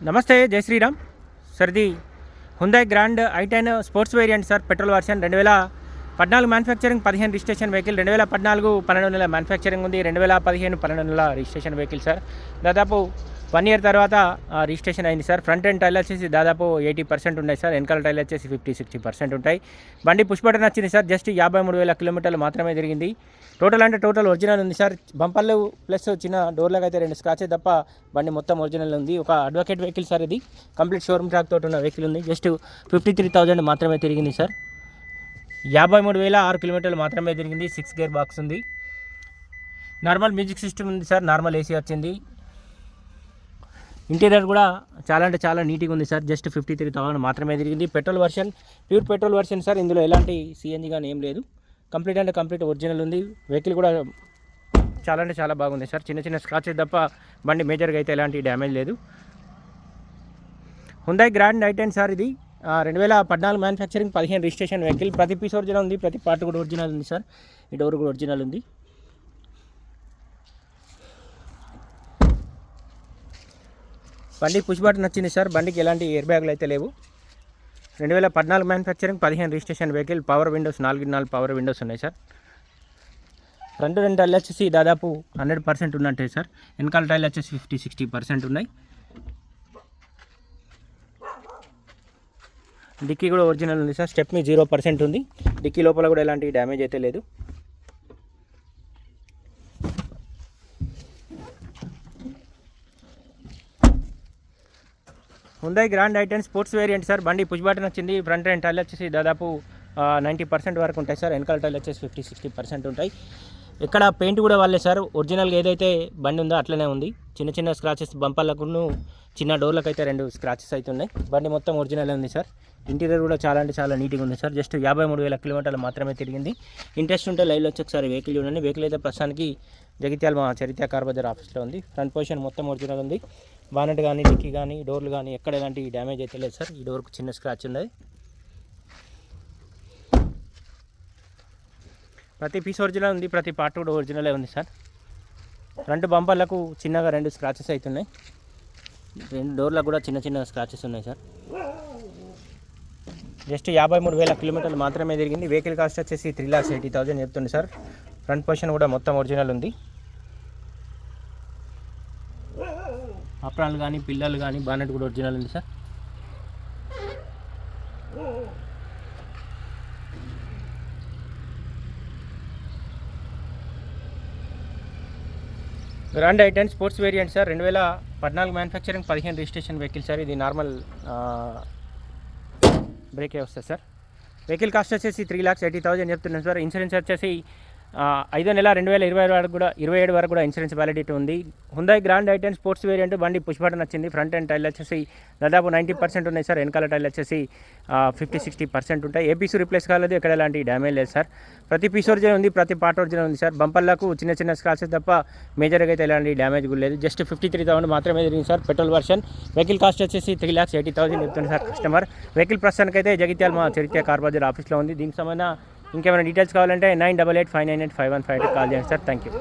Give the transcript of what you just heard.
నమస్తే, జై శ్రీరామ్ సార్. ఇది హుందాయ్ grand i10 sports variant sir. Petrol version 2014 manufacturing, 15 registration vehicle. 2014 12 నెలల మ్యానుఫ్యాక్చరింగ్ ఉంది. 2015 12 నెలల రిజిస్ట్రేషన్ వెహికల్ సార్. దాదాపు 1 ఇయర్ తర్వాత రిజిస్ట్రేషన్ అయింది సార్. ఫ్రంట్ ఎండ్ టైల్ వచ్చేసి దాదాపు 80% ఉన్నాయి సార్. వెనకాల టైల్ వచ్చేసి 50-60% ఉంటాయి. బండి పుష్ బటన్ వచ్చింది సార్. జస్ట్ 53,000 కిలోమీటర్లు మాత్రమే తిరిగింది. టోటల్ ఒరిజినల్ ఉంది సార్. బంపర్లు ప్లస్ చిన్న డోర్లకు అయితే 2 స్క్రాచెస్ తప్ప బండి మొత్తం ఒరిజినల్ ఉంది. ఒక అడ్వకేట్ వెహికల్ సార్. ఇది కంప్లీట్ షోరూమ్ ట్రాక్ తోటి ఉన్న వెహికల్ ఉంది. జస్ట్ 53,000 మాత్రమే తిరిగింది సార్. 53,006 కిలోమీటర్లు మాత్రమే తిరిగింది. 6 గేర్ బాక్స్ ఉంది. నార్మల్ మ్యూజిక్ సిస్టమ్ ఉంది సార్. నార్మల్ ఏసీ వచ్చింది. ఇంటీరియర్ కూడా చాలా అంటే చాలా నీట్గా ఉంది సార్. జస్ట్ 53,000 మాత్రమే తిరిగింది. Petrol version, pure petrol version sir. ఇందులో ఎలాంటి సిఎన్జీ కానీ ఏం లేదు. కంప్లీట్ అంటే కంప్లీట్ ఒరిజినల్ ఉంది. వెహికల్ కూడా చాలా అంటే చాలా బాగుంది సార్. చిన్న చిన్న స్క్రాచెస్ తప్ప బండి మేజర్గా అయితే ఎలాంటి డ్యామేజ్ లేదు. హుందాయ్ గ్రాండ్ i10 సార్. ఇది 2014 మ్యానుఫ్యాక్చరింగ్, 15 రిజిస్ట్రేషన్ వెహికల్. ప్రతి పీస్ ఒరిజినల్ ఉంది. ప్రతి పార్ట్ కూడా ఒరిజినల్ ఉంది సార్. ఈ డోర్ కూడా ఒరిజినల్ ఉంది. బండి పుష్ బటన్ వచ్చింది సార్. బండికి ఎలాంటి ఎయిర్ బ్యాగులు అయితే లేవు. 2014 manufacturing, 15 registration vehicle. Power Windows 4 power Windows ఉన్నాయి సార్. ఫ్రంట్ రెండు టైల్ వచ్చేసి దాదాపు 100% ఉన్నట్టే సార్. వెనకాల టైల్ వచ్చేసి 50-60% ఉన్నాయి. డిక్కీ కూడా ఒరిజినల్ ఉంది సార్. స్టెప్ని 0% ఉంది. డిక్కీ లోపల కూడా ఎలాంటి డ్యామేజ్ అయితే లేదు. హుందాయ్ grand i10 sports variant sir. బండి పుష్ బటన్ వచ్చింది. ఫ్రంట్ ఎండ్ టైల్ వచ్చేసి దాదాపు 90% వరకు ఉంటాయి సార్. వెనకాల టైల్ వచ్చేసి 50-60% ఉంటాయి. ఇక్కడ పెయింట్ కూడా వాళ్ళే సార్. ఒరిజినల్గా ఏదైతే బండి ఉందో అట్లనే ఉంది. చిన్న చిన్న స్క్రాచెస్ బంపర్లకు, చిన్న డోర్లకు అయితే 2 స్క్రాచెస్ అయితే ఉన్నాయి. బండి మొత్తం ఒరిజినల్ ఉంది సార్. ఇంటీరియర్ కూడా చాలా అంటే చాలా నీట్గా ఉంది సార్. జస్ట్ 53,000 కిలోమీటర్లు మాత్రమే తిరిగింది. ఇంట్రెస్ట్ ఉంటే లైవ్లో వచ్చి ఒకసారి వెహికల్ చూడండి. వెహికల్ అయితే ప్రస్తుతానికి జగిత్యాల మా చరిత్ర కార్ బజార్ ఆఫీస్లో ఉంది. ఫ్రంట్ పొజిషన్ మొత్తం ఒరిజినల్ ఉంది. బానెట్ కానీ, డిక్కీ కానీ, డోర్లు కానీ ఎక్కడ ఎలాంటి డ్యామేజ్ అయితే లేదు సార్. ఈ డోర్కు చిన్న స్క్రాచ్ ఉంది. ప్రతి పీస్ ఒరిజినల్ ఉంది. ప్రతి పార్ట్ కూడా ఒరిజినలే ఉంది సార్. ఫ్రంట్ బంపర్లకు చిన్నగా 2 స్క్రాచెస్ అవుతున్నాయి. 2 డోర్లకు కూడా చిన్న చిన్న స్క్రాచెస్ ఉన్నాయి సార్. జస్ట్ 53,000 కిలోమీటర్లు మాత్రమే తిరిగింది. వెహికల్ కాస్ట్ వచ్చేసి 3,80,000 చెప్తుంది సార్. ఫ్రంట్ పొజిషన్ కూడా మొత్తం ఒరిజినల్ ఉంది. అప్రాన్లు కానీ, పిల్లలు కానీ, బానెట్ కూడా ఒరిజినల్ ఉంది sir. Grand i10 sports variant sir. 2014 manufacturing, 15 registration vehicle sir. ఇది నార్మల్ బ్రేకే వస్తుంది సార్. వెహికల్ కాస్ట్ వచ్చేసి 3,80,000 చెప్తున్నాను సార్. ఇన్సూరెన్స్ వచ్చేసి 5వ నెల 2027 వరకు కూడా ఇన్సూరెన్స్ వ్యాలిడిటీ ఉంది. హుందాయ్ గ్రాండ్ i10 స్పోర్ట్స్ వేరియంట్. బండి పుష్ బటన్ వచ్చింది. ఫ్రంట్ ఎండ్ టైల్ వచ్చేసి దాదాపు 90% ఉన్నాయి సార్. వెనకాల టైల్ వచ్చేసి 50-60% ఉంటాయి. ఏ పీసు రీప్లేస్ కాలేదు. ఎక్కడ ఎలాంటి డ్యామేజ్ లేదు సార్. ప్రతి పీస్ ఒరిజినల్ ఉంది. ప్రతి పార్ట్ ఒరిజినల్ ఉంది సార్. బంపర్లకు చిన్న చిన్న స్క్రాచెస్ తప్ప మేజర్గా అయితే ఎలాంటి డ్యామేజ్ కూడా లేదు. జస్ట్ 53,000 మాత్రమే తిరిగింది sir. Petrol version. Vehicle cost వచ్చేసి 3,80,000 చెప్తుంది సార్ కస్టమర్. వెహికల్ ప్రస్తుతానికి అయితే జగిత్యాల మా చరిత్ర కార్ బజార్ ఆఫీస్లో ఉంది. దీనికి సంబంధించిన ఇంకేమైనా డీటెయిల్స్ కావాలంటే 988-598-5158 కాల్ చేయండి సార్. Thank you.